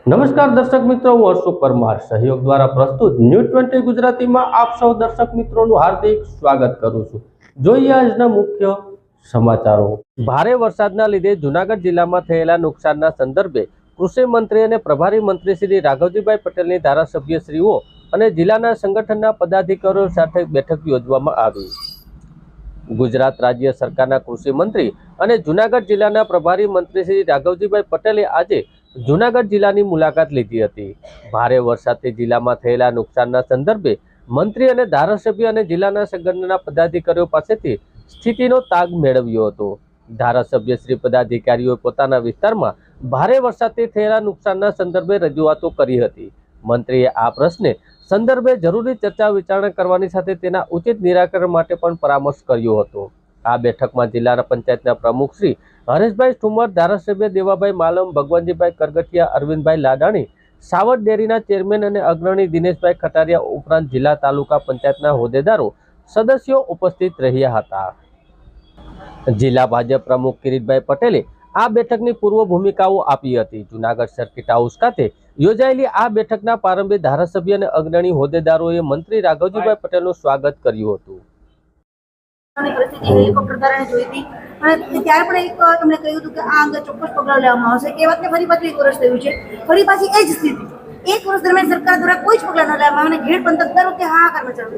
નમસ્કાર દર્શક મિત્રો, હું હર્ષુ પરમાર સહયોગ દ્વારા પ્રસ્તુત ન્યૂઝ 20 ગુજરાતીમાં આપ સૌ દર્શક મિત્રોનું હાર્દિક સ્વાગત કરું છું। જોઈએ આજના મુખ્ય સમાચારો। ભારે વરસાદના લીધે જૂનાગઢ જિલ્લામાં થયેલા નુકસાનના સંદર્ભે કૃષિ મંત્રી અને પ્રભારી મંત્રી શ્રી રાઘવજીભાઈ પટેલની ધારાસભ્યશ્રીઓ અને જિલ્લાના સંગઠનના પદાધિકારીઓ સાથે બેઠક યોજવામાં આવી। ગુજરાત રાજ્ય સરકારના કૃષિ મંત્રી અને જૂનાગઢ જિલ્લાના પ્રભારી મંત્રી શ્રી રાઘવજીભાઈ પટેલે આજે જૂનાગઢ જિલ્લાની મુલાકાત લીધી હતી। ભારે વરસાદથી જિલ્લામાં થયેલા નુકસાનના સંદર્ભે મંત્રી અને ધારાસભ્ય અને જિલ્લાના સંગઠનના પદાધિકારીઓ પાસેથી સ્થિતિનો તાગ મેળવ્યો હતો। ધારાસભ્ય શ્રી પદાધિકારીઓએ પોતાના વિસ્તારમાં ભારે વરસાદથી થયેલા નુકસાનના સંદર્ભે રજૂઆતો કરી હતી। મંત્રીએ આ પ્રશ્ને સંદર્ભે જરૂરી ચર્ચા વિચારણા કરવાની સાથે તેના ઉચિત નિરાકરણ માટે પણ પરામર્શ કર્યો હતો। આ બેઠકમાં જિલ્લાના પંચાયતના પ્રમુખ શ્રી હરેશભાઈ ઠુમર, ધારાસભ્ય દેવાભાઈ માલમ, ભગવાનજીભાઈ કરગઠિયા, અરવિંદભાઈ લાડાણી, સાવર ડેરીના ચેરમેન અને અગ્રણી દિનેશભાઈ ખટારિયા ઉપરાંત જિલ્લા તાલુકા પંચાયતના હોદ્દેદારો સદસ્યો ઉપસ્થિત રહ્યા હતા। જિલ્લા ભાજપ પ્રમુખ કિરીટભાઈ પટેલે આ બેઠકની પૂર્વ ભૂમિકાઓ આપી હતી। જૂનાગઢ સર્કિટ હાઉસ ખાતે યોજાયેલી આ બેઠકના પ્રારંભે ધારાસભ્ય અને અગ્રણી હોદ્દેદારોએ મંત્રી રાઘવજીભાઈ પટેલનું સ્વાગત કર્યું હતું। પરિસ્થિતિ હેલિકોપ્ટર દ્વારા જોઈ હતી અને ત્યારે પણ એક એમણે કહ્યું હતું કે આ અંગે ચોક્કસ પગલાં લેવામાં આવશે। એ વાતને ફરી પાછું 1 વર્ષ થયું છે, ફરી પાછી એ જ સ્થિતિ। 1 વર્ષ દરમિયાન સરકાર દ્વારા કોઈ જ પગલાં ન લેવામાં આવે અને ઘેડ પંથક દર વખતે હાહાકાર મચાવે।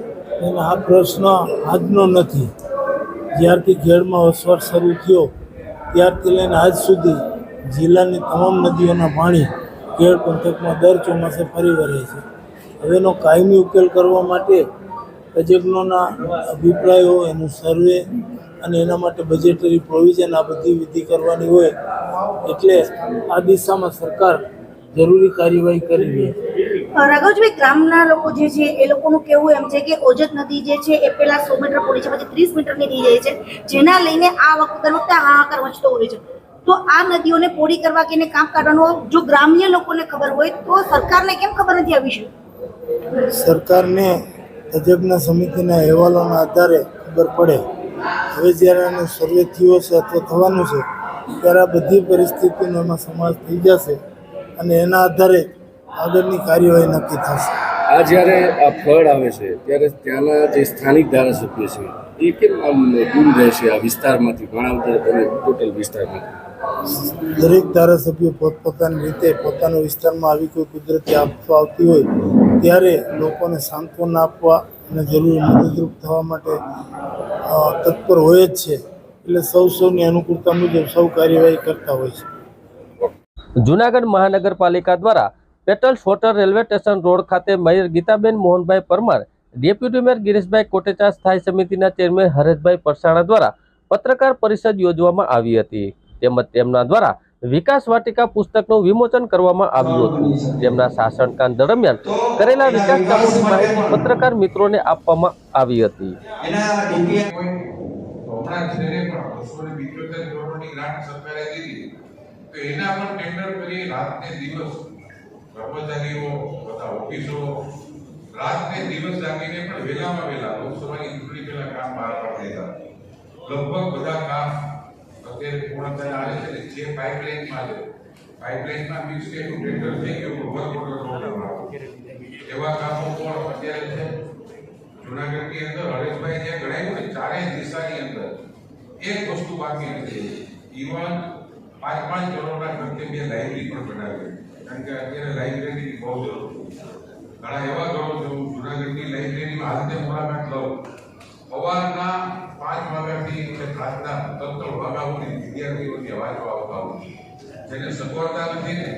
આ પ્રશ્ન આજનો નથી, જ્યારથી ઘેડમાં વસવાટ શરૂ થયો ત્યારથી લઈને આજ સુધી જિલ્લાની તમામ નદીઓના પાણી ઘેડ પંથકમાં દર ચોમાસે ફરી વળે છે। હવેનો કાયમી ઉકેલ કરવા માટે તજજ્ઞોના અભિપ્રાયો, એનું સર્વે અને એના માટે બજેટરી પ્રોવિઝન આ બધી વિધિ કરવાની હોય એટલે આ દિશામાં સરકાર જરૂરી કાર્યવાહી કરી રહી છે। રાઘવજીભાઈ, ગ્રામના લોકો જે છે એ લોકોનું કહેવું એમ છે કે ઓજત નદી જે છે એ પહેલા 100 મીટર પહોળી છે, પછી 30 મીટરની થઈ જાય છે, જેના લઈને આ વખતે હાહાકાર મચતો હોય છે। તો આ નદીઓને પોળી કરવા કે એને કામ કાઢવાનું જો ગ્રામ્ય લોકોને ખબર હોય તો સરકારને કેમ ખબર નથી આ વિશે? સરકારને તજજ્ઞ સમિતિના અહેવાલોના આધારે ખબર પડે। હવે જ્યારે આનો સર્વે થયો છે અથવા થવાનું છે ત્યારે આ બધી પરિસ્થિતિનો એમાં સમાવેશ થઈ જશે અને એના આધારે આગળની કાર્યવાહી નક્કી થશે। આ જ્યારે આ ફળ આવે છે ત્યારે ત્યાંના જે સ્થાનિક ધારાસભ્ય છે એ કેમ આમ દૂર રહેશે આ વિસ્તારમાંથી, ઘણા બધા ટોટલ વિસ્તારમાંથી? દરેક ધારાસભ્ય પોતપોતાની રીતે પોતાના વિસ્તારમાં આવી કોઈ કુદરતી આફત આવતી હોય ત્યારે લોકોને સાંત્વના આપવા અને જરૂરી મદદરૂપ થવા માટે તત્પર હોય જ છે, એટલે સૌની અનુકૂળતા મુજબ સૌ કાર્યવાહી કરતા હોય છે। જૂનાગઢ મહાનગરપાલિકા દ્વારા Petals hotel railway station road ખાતે mayor Gitaben Mohanbhai Parmar, deputy mayor Girishbhai Kotecha, સ્થાયી સમિતિના ચેરમેન હરેશભાઈ પરસાણા દ્વારા પત્રકાર પરિષદ યોજવામાં આવી હતી। તેમજ તેમના દ્વારા વિકાસ વાટિકા પુસ્તકનું વિમોચન કરવામાં આવ્યું હતું। તેમના શાસનકાળ દરમિયાન કરેલા વિકાસ કામોની માહિતી પત્રકાર મિત્રોને આપવામાં આવી હતી। તો એના પર ટેન્ડર કરી રાતને દિવસ કર્મચારીઓ બધા ઓફિસો રાતને દિવસ જાગીને પણ વહેલામાં વહેલા લોકસભાની ચૂંટણી પહેલા કામ બહાર પાડી દેતા। લગભગ બધા કામ અત્યારે પૂર્ણ થઈને આવે છે। જે પાઇપલાઇનમાં છે પાઇપલાઇનમાં બી સ્ટેટનું ટેન્ડર થઈ ગયું, વર્ક ઓર્ડર એવા કામો પણ અત્યારે છે। જૂનાગઢની અંદર હરેશભાઈ જે ગણાવ્યું ને ચારેય દિશાની અંદર એક વસ્તુ બાકી નથી। ઇવન 5-5 કરોડના ખર્ચે 2 લાઇબ્રેરી પણ બનાવી, કારણ કે અત્યારે લાઇબ્રેરીની બહુ જરૂર છે। ઘણા એવા ઘરો છે, હું જૂનાગઢની લાઇબ્રેરીમાં હાલતે મુલાકાત લઉં, સવારના 5 વાગ્યાથી રાતના 3 વાગ્યા સુધી વિદ્યાર્થીઓની અવાજો આવતા હોય, જેને સગવડતા નથી ને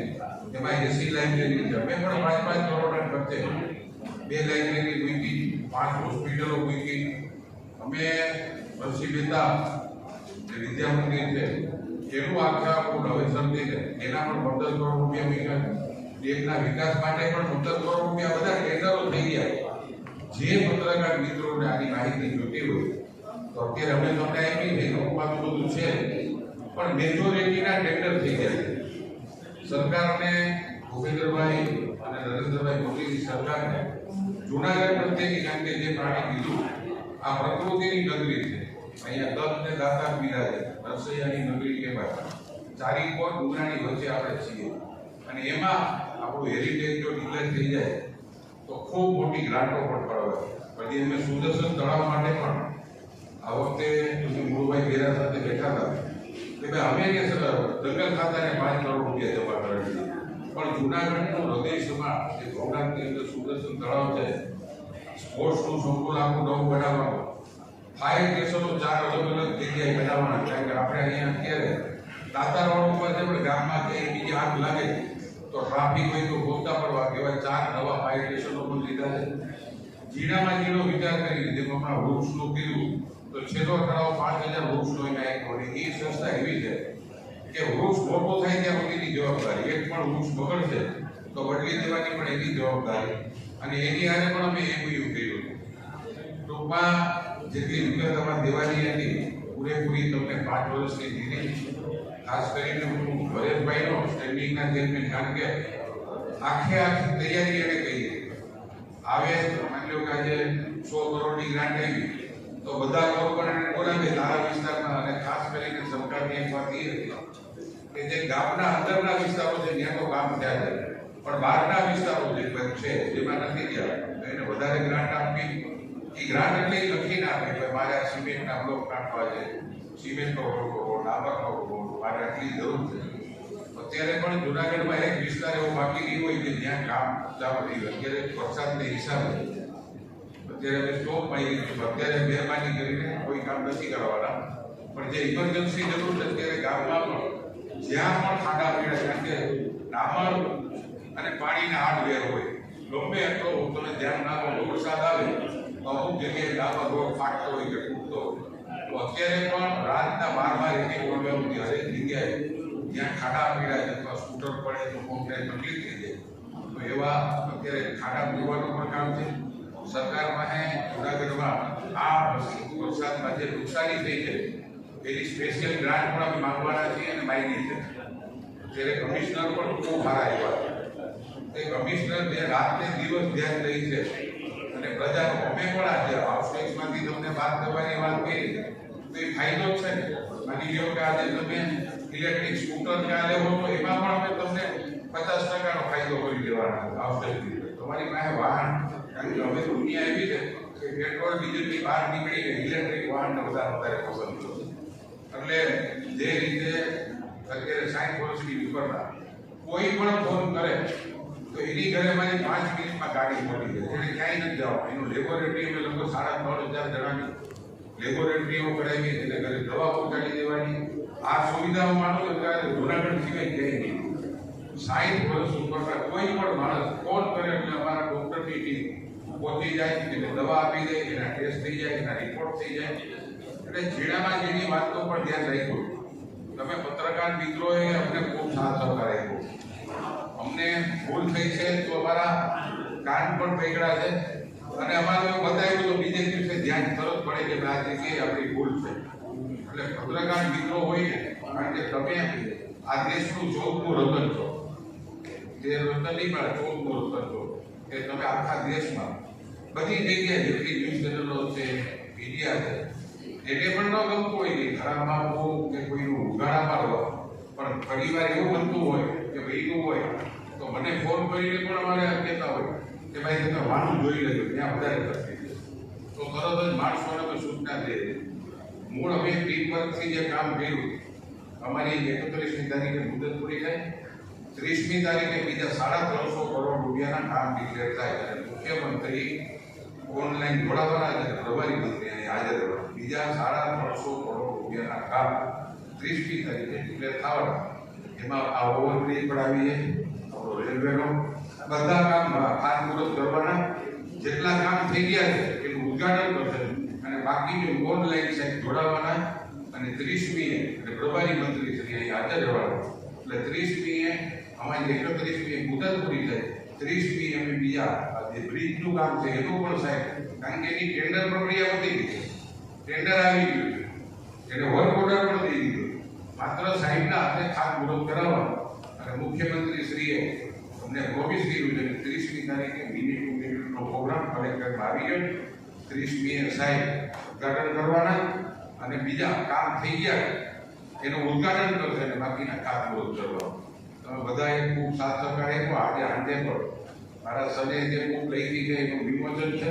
એમાં એસી લાઇબ્રેરી છે। અમે પણ 5-5 કરોડના ખર્ચે 2 લાઇબ્રેરી મૂકી, 5 હોસ્પિટલો મૂકી। અમે નરસિંહ મહેતા જે વિદ્યા મંદિર છે એનું આખું નવેસર થઈ જાય, એના પણ 15 કરોડ રૂપિયા મૂક્યા। દેશના વિકાસ માટે પણ 15 કરોડ રૂપિયા બધા ટેન્ડરો થઈ ગયા। જે પત્રકાર મિત્રોને આની માહિતી જોતી હોય તો અત્યારે અમે તમને આપી છે, લોકોમાં તો બધું છે પણ મેજોરિટીના ટેન્ડર થઈ ગયા છે। સરકારને ભૂપેન્દ્રભાઈ અને નરેન્દ્રભાઈ મોદીની સરકારને જૂનાગઢ પ્રત્યેની, કારણ કે જે પ્રાણી કીધું આ પ્રકૃતિની નગરી છે, અહીંયા દત્ત ને દાતા બિરાજે, નરસૈયાની નગરી કહેવાય। ચારી કોર ડુંગરાની વચ્ચે આપણે છીએ। અને એમાં આપણું હેરિટેજ જો ડિક્લેર થઈ જાય તો ખૂબ મોટી ગ્રાન્ટો પણ ફળવે. પછી અમે સુદર્શન તળાવ માટે પણ આ વખતે મુળભાઈ ગેરા સાથે બેઠા હતા કે ભાઈ અમે જંગલ ખાતાને 5 કરોડ રૂપિયા જમા કરેલી, પણ જુનાગઢનું હૃદયસમાં જે ભોગાતની અંદર સુદર્શન તળાવ છે, સ્પોર્ટ્સનું સંકુલ આખું નવું બનાવવાનું, ફાયર સ્ટેશનો 4 અલગ જગ્યાએ બનાવવાના. કારણ કે આપણે અહીંયા અત્યારે દાતાર રોડ ઉપર છે પણ ગામમાં ક્યાંય બીજી આગ લાગે તો ટ્રાફિક હોય તો ગોતા પડવા કેવા 4 નવા ફાયર સ્ટેશનો પણ લીધા છે. જીણામાં જીણો વિચાર કરી જેમ હમણાં વૃક્ષનું કીધું તો છેલ્લો ઠરાવ 5000 વૃક્ષનો એના એક હોય. એ સંસ્થા એવી છે કે વૃક્ષ મોટો થાય ત્યાં સુધીની જવાબદારી, એક પણ વૃક્ષ બગડશે તો બદલી દેવાની પણ એની જવાબદારી, અને એની હારે પણ અમે એવું કર્યું. ટૂંકમાં જેટલી વિગત અમારે દેવાની હતી પૂરેપૂરી તમને 5 વર્ષની દીધી. ખાસ કરીને હું ભરેશભાઈનો સ્ટેન્ડિંગના ચેરમેન, કારણ કે આખી તૈયારી એને કહી આવે. માની લો કે આજે 100 કરોડની ગ્રાન્ટ આવી તો બધા કોર્પોરેટને બોલાવે તારા વિસ્તારમાં, અને ખાસ કરીને સરકારની એક વાત એ હતી કે જે ગામના અંદરના વિસ્તારો છે ત્યાં તો કામ થયા છે, પણ બહારના વિસ્તારો જે છે જેમાં નથી થયા તો એને વધારે ગ્રાન્ટ આપવી. એ ગ્રાન્ટ એટલે લખી ના આપે કે મારે આ સિમેન્ટના બ્લોક કાઢવા છે, સિમેન્ટનો રોડ, ડામરનો રોડ, મારે આટલી જરૂર છે. અત્યારે પણ જુનાગઢમાં એક વિસ્તાર એવો બાકી નહીં હોય કે જ્યાં કામ ચાલુ થઈ ગયું. અત્યારે વરસાદને હિસાબે અત્યારે અમે સ્ટોપ પાડી દીધું. અત્યારે મહેરબાની કરીને કોઈ કામ નથી કરવાના, પણ જે ઇમરજન્સી જરૂર છે અત્યારે ગામમાં પણ જ્યાં પણ ખાડા પીડા, કારણ કે ડામર અને પાણીના હાર્ડવેર હોય, ગમે એટલો તમે ધ્યાન નાખો વરસાદ આવે તો અમુક જગ્યાએ ડામર રોડ ફાટતો હોય કે તૂટતો હોય. તો અત્યારે પણ રાતના 12 પ્રોબ્લેમ હરેક જગ્યાએ જ્યાં ખાડા પીડા અથવા સ્કૂટર પડે તો કોઈને તકલીફ થઈ જાય, તો એવા અત્યારે ખાડા પૂરવાનું પણ કામ છે. સરકાર પાસે જુનાગઢમાં આ વરસાદમાં જે નુકસાની થઈ છે એની સ્પેશિયલ ગ્રાન્ટ પણ અમે માંગવાના છીએ અને માંગી છે. ત્યારે કમિશનર પણ ખૂબ સારા એવા તે કમિશનર જે રાતને દિવસ ધ્યાન રહી છે, અને પ્રજાનો અમે પણ આજે હાઉસટેક્સમાંથી તમને વાત કરવાની વાત કરી તો એ ફાયદો જ છે ને. માની લો કે આજે તમે ઇલેક્ટ્રિક સ્કૂટર ક્યાં લેવો તો એમાં પણ અમે તમને 50% નો ફાયદો કરી દેવાના હાઉસટેક્સથી. તમારી પાસે વાહન, કારણ કે હવે દુનિયા એવી છે કે પેટ્રોલ ડીઝલની બહાર નીકળીને ઇલેક્ટ્રિક વાહનને વધારે પસંદ કરે. એટલે જે રીતે અત્યારે 60 વર્ષની ઉપરના કોઈ પણ ફોન કરે તો એની ઘરે મારી 5 મિનિટમાં ગાડી પહોંચી જાય, એટલે ક્યાંય નથી જવાનું. એનું લેબોરેટરી અમે લગભગ 3500 જણાની લેબોરેટરીઓ કરાવી, એને ઘરે દવા પહોંચાડી દેવાની. આ સુવિધાઓ માનો કે જુનાગઢ સિવાય ક્યાંય નહીં. 60 વર્ષ ઉપરના કોઈ પણ માણસ ફોન કરે એટલે અમારા ડોક્ટરની ટીમ પહોંચી જાય, એને દવા આપી દે, એના ટેસ્ટ થઈ જાય, એના રિપોર્ટ થઈ જાય. એટલે ઝીણામાં ઝીણી વાતો પર ધ્યાન રાખ્યું. તમે પત્રકાર મિત્રોએ અમને ખૂબ સાથ સહકાર આપ્યો. અમને ભૂલ થઈ છે તો અમારા કાન પણ પકડા છે, અને અમારે એવું બતાવ્યું તો બીજે દિવસે ધ્યાન તરત પડે કે આ જગ્યાએ આપણી ભૂલ છે. એટલે પત્રકાર મિત્રો હોય ને, કારણ કે તમે આ દેશનું 14મું રતન છો, જે રતન નહીં પણ 14મું રતન છો, કે તમે આખા દેશમાં બધી જગ્યાએ જેટલી ન્યૂઝ ચેનલો છે, મીડિયા છે, એને પણ ન ગમતું હોય કે ખરાબમાં હોવું કે કોઈનું ઉગાડા મારવા, પણ ઘણીવાર એવું બનતું હોય કે ભાઈનું હોય તો મને ફોન કરીને પણ અમારે કહેતા હોય કે ભાઈ તમે વાહન જોઈ લેજો, ત્યાં વધારે તકલીફ છે. તો તરત જ માણસોને અમે સૂચના દઈએ. મૂળ અમે ટીમ વર્કથી જે કામ કર્યું, અમારી 31મી તારીખે મુદત પૂરી થાય, 30મી તારીખે બીજા 350 કરોડ રૂપિયાના કામ ડિક્લેર થાય, અને મુખ્યમંત્રી ઓનલાઈન જોડાવાના છે, પ્રભારી મંત્રી અહીં હાજર રહેવાના. બીજા 350 કરોડ રૂપિયાના કામ 30મી તારીખે ડિક્લેર થવાના. એમાં આ ઓવરબ્રિજ પડાવીએ, આપણો રેલવેનો બધા કામ ખાતમુહૂર્ત કરવાના. જેટલા કામ થઈ ગયા છે એનું ઉદ્ઘાટન કરશે, અને બાકીનું ઓનલાઈન સાઈટ જોડાવાના. અને 30મીએ પ્રભારી મંત્રી શ્રી અહીં હાજર રહેવાના. એટલે 30મીએ અમારી 31મીએ મુદત પૂરી થાય, 30મી અમે બીજા જે બ્રિજનું કામ છે એનું પણ સાહેબ, કારણ કે એની ટેન્ડર પ્રક્રિયા પતી ગઈ છે, ટેન્ડર આવી ગયું છે, એને વર્ક ઓર્ડર પણ દઈ દીધો. માત્ર સાહેબના હાથે ખાતમુહૂર્ત કરાવવાનું. અને મુખ્યમંત્રી શ્રીએ અમને પ્રોમિસ કર્યું છે કે 30મી તારીખે મિનિટ ટુ મિનિટનો પ્રોગ્રામ કલેક્ટરમાં આવી ગયો. 30મીએ સાહેબ ઉદ્ઘાટન કરવાના, અને બીજા કામ થઈ ગયા એનું ઉદ્ઘાટન કરશે અને બાકીના ખાતમુહૂર્ત કરવાનું. તમે બધાએ ખૂબ સાથ સહકાર આપ્યો. આજે સાંજે પણ મારા સને જે બુક લખી છે એનું વિમોચન છે.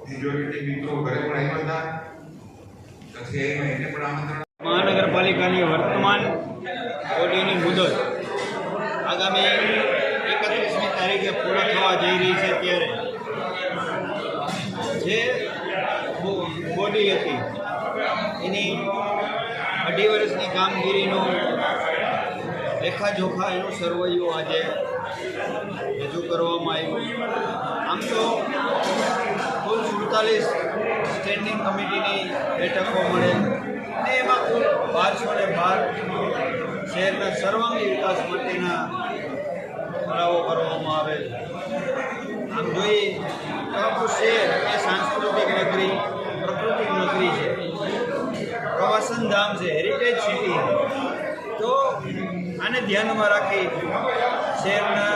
મેજોરિટી મિત્રો ઘરે પણ આવ્યા હતા. પછી એને પણ આમંત્રણ. મહાનગરપાલિકાની વર્તમાન બોડીની મુદત આગામી 31મી તારીખે પૂર્ણ થવા જઈ રહી છે ત્યારે જે બોડી હતી એની 2.5 વર્ષની કામગીરીનો લેખાજોખા એનું સરવૈયું આજે રજૂ કરવામાં આવ્યું. આમ તો કુલ 47 સ્ટેન્ડિંગ કમિટીની બેઠકો મળે અને એમાં કુલ 1212 શહેરના સર્વાંગી વિકાસ માટેના ઠરાવો કરવામાં આવે. આમ જોઈએ તો આપણું શહેર એ સાંસ્કૃતિક નગરી, પ્રાકૃતિક નગરી છે, પ્રવાસન ધામ છે, હેરિટેજ સિટી છે. તો આને ધ્યાનમાં રાખી શહેરના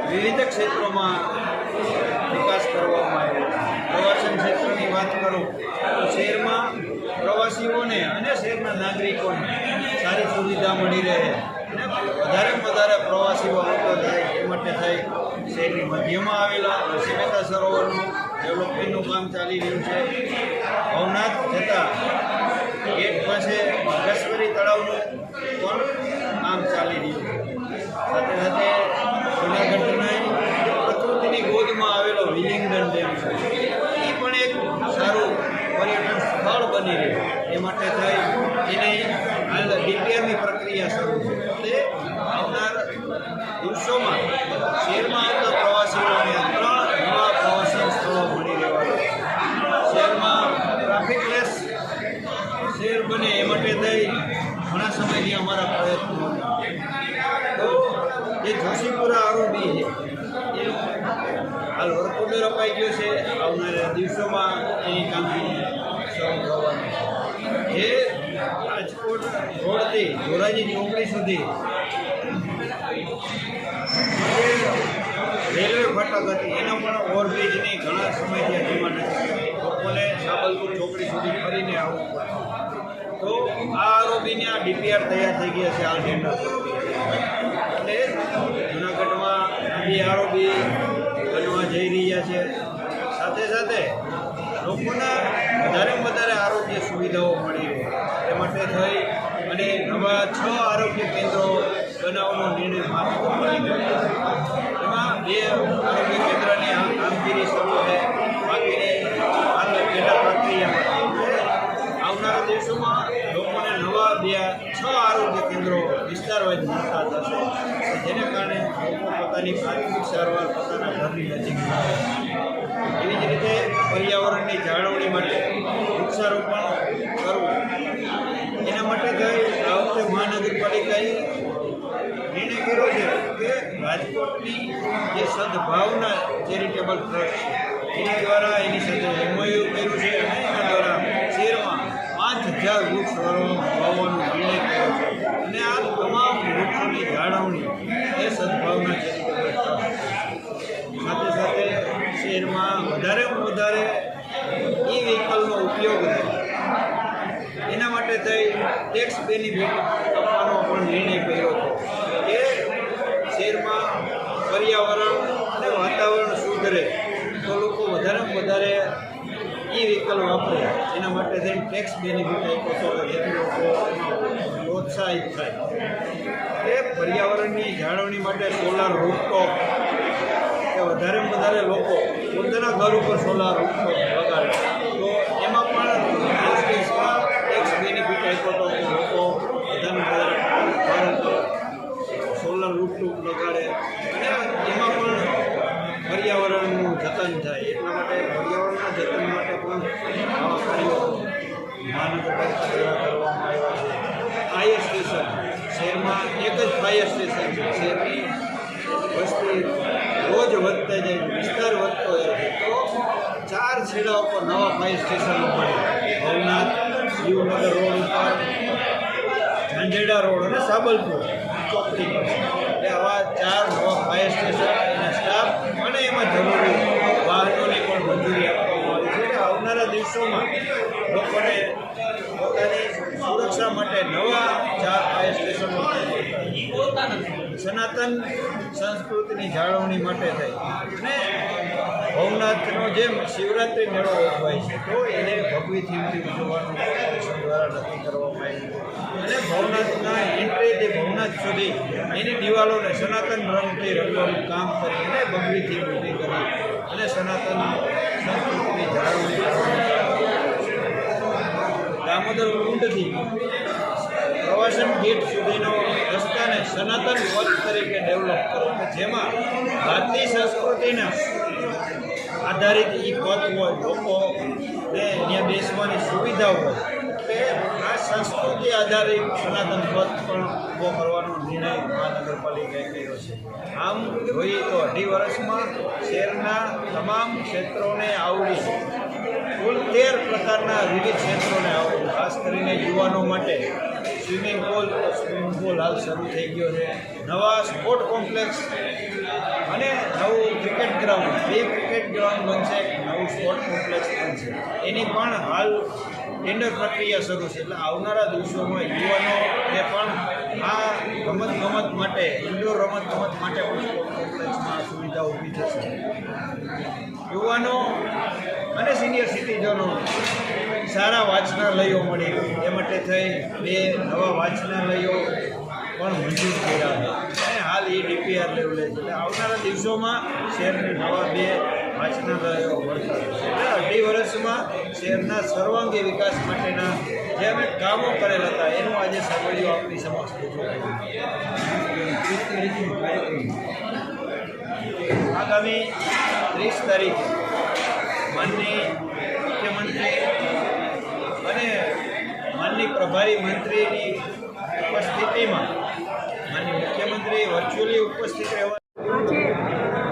વિવિધ ક્ષેત્રોમાં વિકાસ કરવામાં આવ્યો. પ્રવાસન ક્ષેત્રની વાત કરું તો શહેરમાં પ્રવાસીઓને અને શહેરના નાગરિકોને સારી સુવિધા મળી રહે અને વધારે પ્રવાસીઓ આવતો થાય એ માટે થઈ શહેરની મધ્યમાં આવેલા નરસિંહ મહેતા સરોવરનું ડેવલપમેન્ટનું કામ ચાલી રહ્યું છે. ભવનાથ જતા ગેટ પાસે લશ્કરી તળાવનું પણ કામ ચાલી રહ્યું છે. સાથે સાથે જૂનાગઢના પ્રકૃતિની ગોદમાં આવેલો વિલિંગડન ડેમ છે, એ પણ એક સારું પર્યટન સ્થળ બની રહ્યું. એ માટે થઈ એને હાલ ડીપીઆરની પ્રક્રિયા શરૂ છે. તે આવનાર દિવસોમાં શહેરમાં આવતા પ્રવાસીઓને 3 નવા પ્રવાસન સ્થળો મળી રહેવા. શહેરમાં ટ્રાફિકલેસ શહેર બને એ માટે થઈ ઘણા સમયથી અમારા પ્રયત્નો હતા. તો જે જોશીપુરા આરોબી છે એનું હાલ વર્ક ઓર્ડર અપાઈ ગયો છે. આવનારા દિવસોમાં એની કામગીરી શરૂ થવાની. જે રાજકોટ રોડથી ધોરાજી ચોકડી સુધી રેલવે ફાટક હતી એનો પણ ઓવરબ્રિજની ઘણા સમયથી ડિમાન્ડ હતી. લોકોને સાબલપુર ચોકડી સુધી ફરીને આવવું પડે. તો આ આરોબીની આ ડીપીઆર તૈયાર થઈ ગયા છે આ ટેન્ડર. એટલે જૂનાગઢમાં બી આરોબી બનવા જઈ રહ્યા છે. સાથે સાથે લોકોના વધારે આરોગ્ય સુવિધાઓ મળી રહે એ માટે થઈ અને નવા 6 આરોગ્ય કેન્દ્રો બનાવવાનો નિર્ણય મહાનગરપાલિકા. એમાં 2 આરોગ્ય કેન્દ્રની કામગીરી શરૂ છે. બાકીની હાલ પેટા પ્રક્રિયામાં આવનારા દિવસોમાં લોકોને નવા 6 આરોગ્ય કેન્દ્રો વિસ્તારવાઇઝ મળતા થશે, જેને કારણે લોકો પોતાની પ્રાથમિક સારવાર પોતાના ઘરની નજીક મળે. એવી જ રીતે પર્યાવરણની જાળવણી માટે વૃક્ષારોપણ કરવું. એના માટે થઈ આ વખતે મહાનગરપાલિકાએ નિર્ણય કર્યો છે કે રાજકોટની જે સદભાવના ચેરિટેબલ ટ્રસ્ટ છે એના દ્વારા એની સાથે એમઓયુ કર્યું છે અને એના દ્વારા શહેરમાં 5000 વૃક્ષ વાવવાનો નિર્ણય કર્યો છે. અને આ તમામ વૃક્ષોની જાળવણી એ સદભાવના ચેરિટેબલ ટ્રસ્ટ. સાથે સાથે શહેરમાં વધારે ઈ વ્હીકલનો ઉપયોગ થાય એના માટે થઈ ટેક્સ બેનિફિટ આપવાનો પણ નિર્ણય કર્યો હતો કે શહેરમાં પર્યાવરણ અને વાતાવરણ શુદ્ધ રહે તો લોકો વધારે ઈ વ્હીકલ વાપરે. એના માટે થઈને ટેક્સ બેનિફિટ આપ્યો હતો જેથી લોકો પ્રોત્સાહિત થાય. એ પર્યાવરણની જાળવણી માટે સોલાર રૂફટોપ કે વધારે લોકો પોતાના ઘર ઉપર સોલાર રૂફટોપ લગાડે તો એમાં પણ ટેક્સ બેનિફિટ આપ્યો હતો કે લોકો વધારે ઘર ઉપર સોલાર રૂફટોપ લગાડે અને એમાં પણ પર્યાવરણનું જતન થાય. એટલા માટે પર્યાવરણના જતન માટે પણ આવા કાર્યો મહાનગરપાલિકા દ્વારા કરવામાં આવ્યા છે. ફાયર સ્ટેશન શહેરમાં એક જ ફાયર સ્ટેશન છે. શહેરની વસ્તી રોજ વધતા જાય, વિસ્તાર વધતો જાય તો 4 છેડા ઉપર નવા ફાયર સ્ટેશનો બને. ભવનાથ, શિવનગર રોડ ઉપર, ઝાંઝેડા રોડ અને સાબલપુર ચોકડી પર એટલે આવા 4 નવા ફાયર સ્ટેશન એના સ્ટાફ અને એમાં જરૂરી વાહનોની પણ મંજૂરી આપવામાં આવી છે. એટલે આવનારા દિવસોમાં લોકોને પોતાની સુરક્ષા માટે નવા 4 ફાયર સ્ટેશનો સનાતન સંસ્કૃતિની જાળવણી માટે થઈ અને ભવનાથનો જેમ શિવરાત્રિ મેળો ઉજવાય છે તો એને ભગવી થીમથી ઉજવવાનું કોર્પોરેશન દ્વારા નક્કી કરવામાં આવ્યું અને ભવનાથના એન્ટ્રીથી ભવનાથ સુધી એની દિવાલોને સનાતન રંગથી રંગવાનું કામ કરી અને ભગવી થીમ ઊભી કરી અને સનાતન સંસ્કૃતિની જાળવણી કરવાની દામોદર કુંડથી પ્રવાસન ગેટ સુધીનો રસ્તાને સનાતન પથ તરીકે ડેવલપ કરો કે જેમાં ભારતીય સંસ્કૃતિના આધારિત એ પથ હોય લોકોને ત્યાં બેસવાની સુવિધા હોય કે આ સંસ્કૃતિ આધારિત સનાતન પથ પણ ઊભો કરવાનો નિર્ણય મહાનગરપાલિકાએ કર્યો છે. આમ જોઈએ તો 2.5 વર્ષમાં શહેરના તમામ ક્ષેત્રોને આવરી કુલ 13 પ્રકારના વિવિધ ક્ષેત્રોને આવરી ખાસ કરીને યુવાનો માટે સ્વિમિંગ પુલ હાલ શરૂ થઈ ગયો છે, નવા સ્પોર્ટ કોમ્પ્લેક્સ અને નવું ક્રિકેટ ગ્રાઉન્ડ, 2 ક્રિકેટ ગ્રાઉન્ડ બનશે, નવું સ્પોર્ટ કોમ્પ્લેક્સ બનશે. એની પણ હાલ ટેન્ડર પ્રક્રિયા શરૂ છે. એટલે આવનારા દિવસોમાં યુવાનોને પણ આ રમતગમત માટે, ઇન્ડોર રમતગમત માટે પણ સ્પોર્ટ કોમ્પ્લેક્સમાં સુવિધા ઊભી થશે. યુવાનો અને સિનિયર સિટીઝનો સારા વાંચનાલયો મળે એ માટે થઈ 2 નવા વાંચનાલયો પણ મંજૂર કર્યા છે અને હાલ એ DPR લેવલે છે. એટલે આવનારા દિવસોમાં શહેરને નવા 2 વાંચનાલયો મળતા રહેશે. એટલે 2.5 વર્ષમાં શહેરના સર્વાંગી વિકાસ માટેના જે અમે કામો કરેલા હતા એનું આજે સર્વેયો આપણી સમક્ષ રજૂ કર્યું. આગામી 30 તારીખે માનની મુખ્યમંત્રી અને માનની પ્રભારી મંત્રીની ઉપસ્થિતિમાં માનની મુખ્યમંત્રી વર્ચ્યુઅલી ઉપસ્થિત રહેવા આજે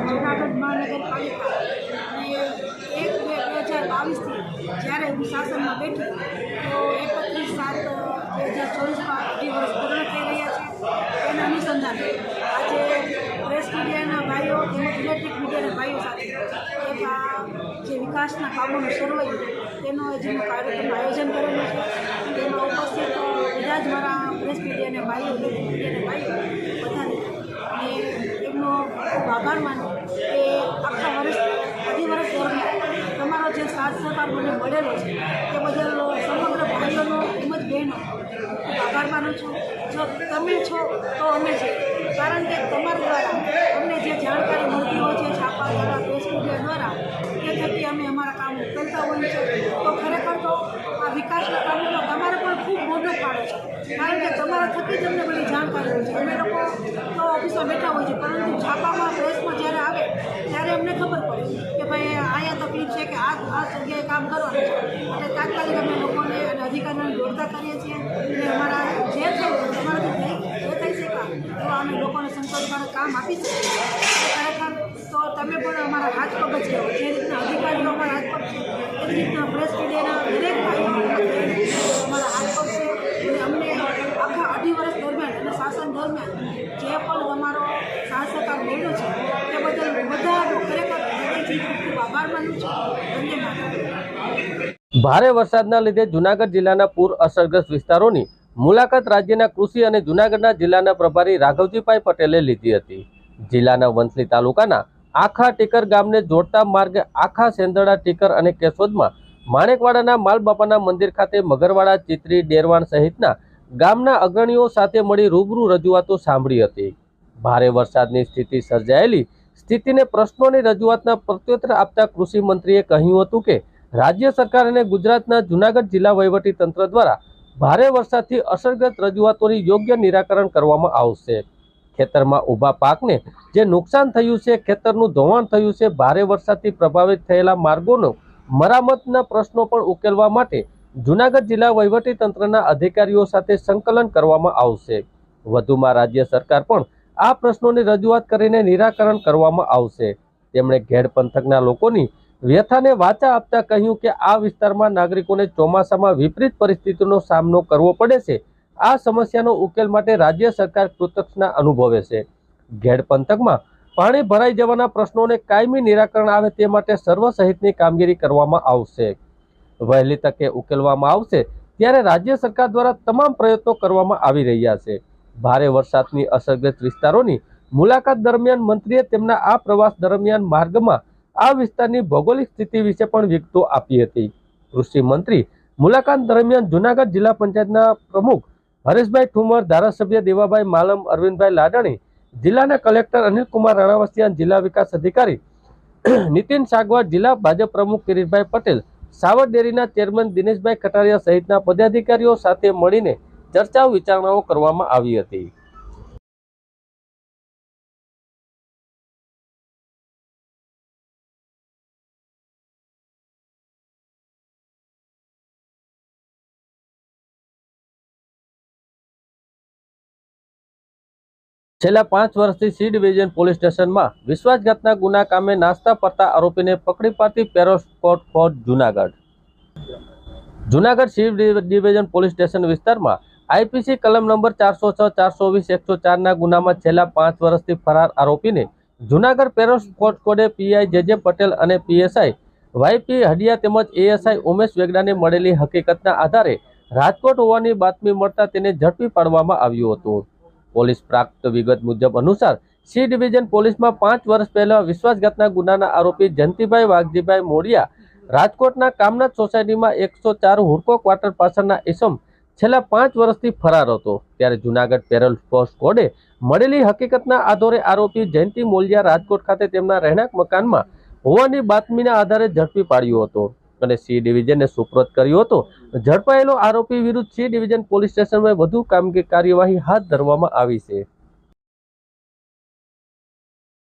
જૂનાગઢ મહાનગરપાલિકા અને 1/2/2022થી જ્યારે હું શાસનમાં બેઠી તો 31/7/2024માં 2 વર્ષ પૂર્ણ થઈ રહ્યા છે. તેના અનુસંધાને આજે પ્રેસ મીડિયાના ભાઈઓ તેમજ ઇલેક્ટ્રિક મીડિયાના ભાઈઓ સાથે જે વિકાસના કામોનો સર્વે તેનો જેનો કાર્યક્રમનું આયોજન કરેલું છે તેમાં ઉપસ્થિત બધા જ મારા પ્રેસ મીડિયાના ભાઈઓ ઇલેક્ટ્રિક મીડિયાના ભાઈઓ બધાને અને એમનો ખૂબ આભાર માનું કે આખા વર્ષ 2.5 વર્ષ દરમિયાન તમારો જે સાથ સહકાર મને મળેલો છે તે બદલ સમગ્ર ભાઈઓનો તેમજ બહેનો ખૂબ આભાર માનું છું. જો તમે છો તો અમે છે, કારણ કે તમારા દ્વારા અમને જે જાણકારી મળતી હોય છે છાપા દ્વારા, પ્રેસ મીડિયા દ્વારા, તે થકી અમે અમારા કામ ઉકેલતા હોઈએ છીએ. તો ખરેખર તો આ વિકાસના કામોમાં તમારે પણ ખૂબ મોટો ફાળો છે, કારણ કે તમારા થકી જ અમને બધી જાણકારી હોય છે. અમે લોકો તો ઓફિસમાં બેઠા હોય છે, પરંતુ છાપામાં પ્રેસમાં જ્યારે આવે ત્યારે અમને ખબર પડે કે ભાઈ અહીંયા તકલીફ છે કે આ જગ્યાએ કામ કરવાનું છે. એટલે તાત્કાલિક અમે લોકોને અને અધિકારીઓને દોડતા કરીએ છીએ અને અમારા જે થાય તમારાથી જે થઈ શકે તો અમે લોકોને સંતોષકારક કામ આપી શકીએ. ખરેખર તો તમે પણ અમારા હાથ પગ જ કહેવો. જે રીતના અધિકારીઓ અમારા હાથ પગ છે એવી રીતના પ્રેસ મીડિયાના દરેક ભાઈઓ અમારા હાથ પગ છે. અને અમને આખા 2.5 વર્ષ દરમિયાન અને શાસન દરમિયાન જે પણ તમારો સાથ સહકાર મળ્યો છે તે બદલ બધા ખરેખર ખૂબ આભાર માનું છું. ધન્યવાદ. ભારે વરસાદના લીધે જૂનાગઢ જિલ્લાના પૂર અસરગ્રસ્ત વિસ્તારોની મુલાકાત રાજ્યના કૃષિ અને જૂનાગઢના જિલ્લાના પ્રભારી રાઘવજીભાઈ પટેલે લીધી હતી. જિલ્લાના વંથલી તાલુકાના આખા ટીકર ગામને જોડતા માર્ગે આખા સેંદરડા ટીકર અને કેશોદમાં માણેકવાડાના માલબાપાના મંદિર ખાતે મગરવાડા, ચિત્રી, ડેરવાણ સહિતના ગામના અગ્રણીઓ સાથે મળી રૂબરૂ રજૂઆતો સાંભળી હતી. ભારે વરસાદની સ્થિતિ સર્જાયેલી સ્થિતિને પ્રશ્નોની રજૂઆતના પ્રત્યુત્તર આપતા કૃષિ મંત્રીએ કહ્યું હતું કે રાજ્ય સરકાર અને ગુજરાતના જૂનાગઢ જિલ્લા વહીવટી તંત્ર દ્વારા ભારે વરસાદથી અસરગ્રસ્ત રજૂઆતોની યોગ્ય નિરાકરણ કરવામાં આવશે. ખેતરમાં ઊભા પાકને જે નુકસાન થયું છે, ખેતરનું ધોવાણ થયું છે, ભારે વરસાદથી પ્રભાવિત થયેલા માર્ગોનો મરામતના પ્રશ્નો પણ ઉકેલવા માટે જૂનાગઢ જિલ્લા વહીવટી તંત્રના અધિકારીઓ સાથે સંકલન કરવામાં આવશે. વધુમાં રાજ્ય સરકાર પણ આ પ્રશ્નોની રજૂઆત કરીને નિરાકરણ કરવામાં આવશે. તેમણે ઘેડ પંથકના લોકોની વ્યથાને વાચા આપતા કહ્યું કે આ વિસ્તારમાં નાગરિકોને ચોમાસામાં વિપરીત પરિસ્થિતિનો સામનો કરવો પડે છે. આ સમસ્યાનો ઉકેલ માટે રાજ્ય સરકાર કૃતજ્ઞતા અનુભવે છે. ઘેડ પંથકમાં પાણી ભરાઈ જવાના પ્રશ્નોને કાયમી નિરાકરણ આવે તે માટે સર્વ સહિતની કામગીરી કરવામાં આવશે. વહેલી તકે ઉકેલવામાં આવશે ત્યારે રાજ્ય સરકાર દ્વારા તમામ પ્રયત્નો કરવામાં આવી રહ્યા છે. ભારે વરસાદની અસરગ્રસ્ત વિસ્તારોની મુલાકાત દરમિયાન મંત્રીએ તેમના આ પ્રવાસ દરમિયાન માર્ગમાં આ વિસ્તારની ભૌગોલિક સ્થિતિ વિશે પણ વિગતો આપી હતી. કૃષિ મંત્રી મુલાકાત દરમિયાન જૂનાગઢ જિલ્લા પંચાયતના પ્રમુખ હરેશભાઈ ઠુમર, ધારાસભ્ય દેવાભાઈ માલમ, અરવિંદભાઈ લાડાણી, જિલ્લાના કલેક્ટર અનિલકુમાર રાણાવસિયા, જિલ્લા વિકાસ અધિકારી નીતિન સાગવાડ, જિલ્લા ભાજપ પ્રમુખ કિરીટભાઈ પટેલ, સાવર ડેરીના ચેરમેન દિનેશભાઈ કટારિયા સહિતના પદાધિકારીઓ સાથે મળીને ચર્ચાઓ વિચારણાઓ કરવામાં આવી હતી. છેલ્લા 5 વર્ષથી સી ડિવિઝન પોલીસ સ્ટેશનમાં વિશ્વાસઘાતના ગુના કામે નાસ્તા ફરતા આરોપીને પકડી પાડતી પેરોસ્કોટ force Junagadh. Junagadh C division police station વિસ્તારમાં આઈપીસી કલમ નંબર 406, 420, 104 ના ગુનામાં છેલ્લા 5 વર્ષથી ફરાર આરોપીને જૂનાગઢ પેરોસ્કોટ કોડે પીઆઈ જે પટેલ અને પીએસઆઈ વાયપી હડિયા તેમજ એએસઆઈ ઉમેશ વેગડાને મળેલી હકીકતના આધારે રાજકોટ હોવાની બાતમી મળતા તેને ઝડપી પાડવામાં આવ્યું હતું. પોલીસ પ્રાપ્ત વિગત મુજબ અનુસાર સી ડિવિઝન પોલીસમાં 5 વર્ષ પહેલા વિશ્વાસઘાતના ગુનાના આરોપી જયંતિભાઈ વાઘજીભાઈ મોડિયા રાજકોટના કામનાથ સોસાયટીમાં 104 હુડકો ક્વાર્ટર પાછળના ઇસમ છેલ્લા 5 વર્ષથી ફરાર હતો. ત્યારે જૂનાગઢ પેરોલ ફોર્સ કોડે મળેલી હકીકતના આધારે આરોપી જયંતિ મોલિયા રાજકોટ ખાતે તેમના રહેણાંક મકાનમાં હોવાની બાતમીના આધારે ઝડપી પાડ્યો હતો અને સી ડિવિઝનને સુપ્રત કર્યો હતો. ઝડપાયેલો આરોપી વિરુદ્ધ સી ડિવિઝન પોલીસ સ્ટેશનમાં વધુ કાર્યવાહી હાથ ધરવામાં આવી છે.